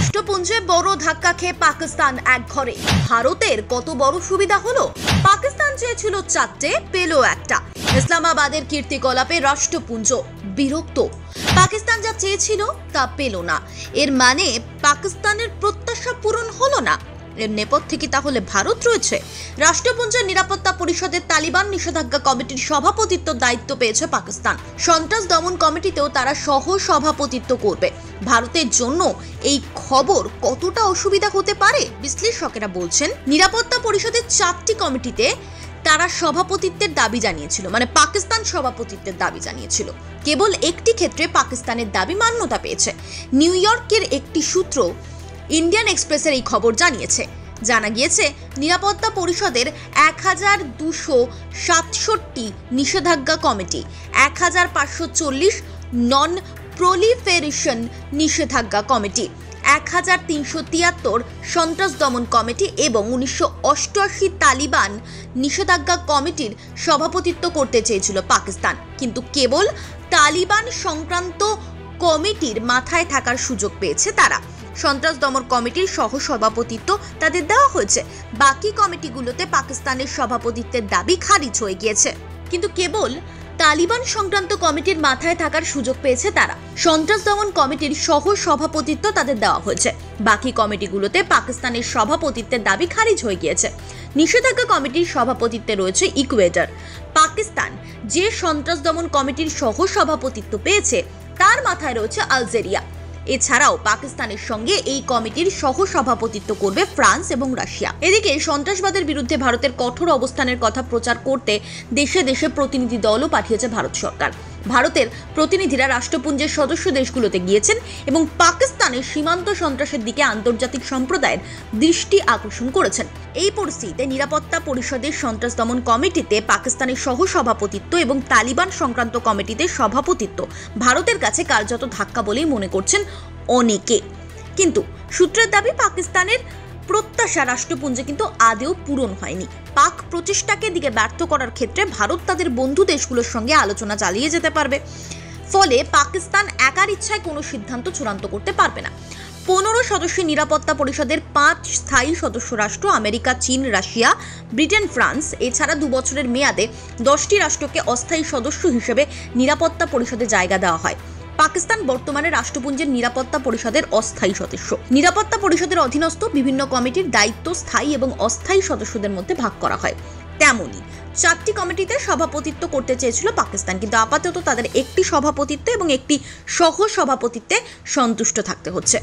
রাষ্ট্রপুঞ্জে বড় ধাক্কা খেয়ে পাকিস্তান এক ঘরে। ভারতের কত বড় সুবিধা হলো। পাকিস্তান চেয়েছিল 4টে, পেল একটা। ইসলামাবাদের কীর্তিকলাপে রাষ্ট্রপুঞ্জ বিরক্ত। পাকিস্তান যা চেয়েছিল তা পেল না। এর মানে পাকিস্তানের প্রত্যাশা পূরণ হলো না। এর নেপথ্যে কি তাহলে ভারত রয়েছে? রাষ্ট্রপুঞ্জের নিরাপত্তা পরিষদের তালিবান নিষেধাজ্ঞা কমিটির সভাপতিত্ব দায়িত্ব পেয়েছে পাকিস্তান। সন্ত্রাস দমন কমিটিতেও তারা সহ সভাপতিত্ব করবে। ভারতের জন্য এই খবর কতটা অসুবিধা হতে পারে? বিশ্লেষকেরা বলছেন, নিরাপত্তা পরিষদের 4টি কমিটিতে তারা সভাপতিত্বের দাবি জানিয়েছিল, মানে পাকিস্তান সভাপতিত্বের দাবি জানিয়েছিল। কেবল একটি ক্ষেত্রে পাকিস্তানের দাবি মান্যতা পেয়েছে। নিউ ইয়র্কের একটি সূত্র ইন্ডিয়ান এক্সপ্রেসের এই খবর জানিয়েছে। জানা গিয়েছে, নিরাপত্তা পরিষদের 1267টি নিষেধাজ্ঞা কমিটি, 1540 নন প্রলিফেরেশন নিষেধাজ্ঞা কমিটি, 1373 সন্ত্রাস দমন কমিটি এবং 1988 তালিবান নিষেধাজ্ঞা কমিটির সভাপতিত্ব করতে চেয়েছিল পাকিস্তান। কিন্তু কেবল তালিবান সংক্রান্ত কমিটির মাথায় থাকার সুযোগ পেয়েছে তারা। সন্ত্রাস দমন কমিটির সহ সভাপতিত্ব তাদের দেওয়া হয়েছে। বাকি কমিটিগুলোতে পাকিস্তানের সভাপতিত্বের দাবি খারিজ হয়ে গিয়েছে। কিন্তু কেবল তালিবান সংক্রান্ত কমিটির মাথায় থাকার সুযোগ পেয়েছে তারা। সন্ত্রাস দমন কমিটির সহ সভাপতিত্ব তাদের দেওয়া হয়েছে। বাকি কমিটিগুলোতে পাকিস্তানের সভাপতিত্বের দাবি খারিজ হয়ে গিয়েছে। নিষেধাজ্ঞা কমিটির সভাপতিত্বে রয়েছে ইকুয়েডর। পাকিস্তান যে সন্ত্রাস দমন কমিটির সহ সভাপতিত্ব পেয়েছে তার মাথায় রয়েছে আলজেরিয়া। এছাড়াও পাকিস্তানের সঙ্গে এই কমিটির সহ সভাপতিত্ব করবে ফ্রান্স এবং রাশিয়া। এদিকে সন্ত্রাসবাদের বিরুদ্ধে ভারতের কঠোর অবস্থানের কথা প্রচার করতে দেশে দেশে প্রতিনিধি দলও পাঠিয়েছে ভারত সরকার। ভারতের প্রতিনিধিরা রাষ্ট্রপুঞ্জের সদস্য দেশগুলোতে গিয়েছেন এবং পাকিস্তানের সীমান্ত সন্ত্রাসের দিকে আন্তর্জাতিক সম্প্রদায়ের দৃষ্টি আকর্ষণ করেছেন। এই পরিস্থিতিতে নিরাপত্তা পরিষদের সন্ত্রাস দমন কমিটিতে পাকিস্তানের সহ সভাপতিত্ব এবং তালিবান সংক্রান্ত কমিটিতে সভাপতিত্ব ভারতের কাছে কার্যত ধাক্কা বলেই মনে করছেন অনেকে। কিন্তু সূত্রের দাবি, পাকিস্তানের প্রত্যাশা রাষ্ট্রপুঞ্জে কিন্তু আদেও পূরণ হয়নি। পাক প্রচেষ্টাকে দিকে ব্যর্থ করার ক্ষেত্রে ভারত তাদের বন্ধু দেশগুলোর সঙ্গে আলোচনা চালিয়ে যেতে পারবে। ফলে পাকিস্তান একার ইচ্ছায় কোনো সিদ্ধান্ত চূড়ান্ত করতে পারবে না। 15 সদস্যের নিরাপত্তা পরিষদের 5 স্থায়ী সদস্য রাষ্ট্র আমেরিকা, চীন, রাশিয়া, ব্রিটেন, ফ্রান্স এছাড়া 2 বছরের মেয়াদে 10টি রাষ্ট্রকে অস্থায়ী সদস্য হিসেবে নিরাপত্তা পরিষদে জায়গা দেওয়া হয়। পাকিস্তান বর্তমানে রাষ্ট্রপুঞ্জের নিরাপত্তা পরিষদের অস্থায়ী সদস্য। নিরাপত্তা পরিষদের অধীনস্থ বিভিন্ন কমিটির দায়িত্ব স্থায়ী এবং অস্থায়ী সদস্যদের মধ্যে ভাগ করা হয়। তেমনই 4টি কমিটিতে সভাপতিত্ব করতে চেয়েছিল পাকিস্তান, কিন্তু আপাতত তাদের একটি সভাপতিত্ব এবং একটি সহ সভাপতিত্বে সন্তুষ্ট থাকতে হচ্ছে।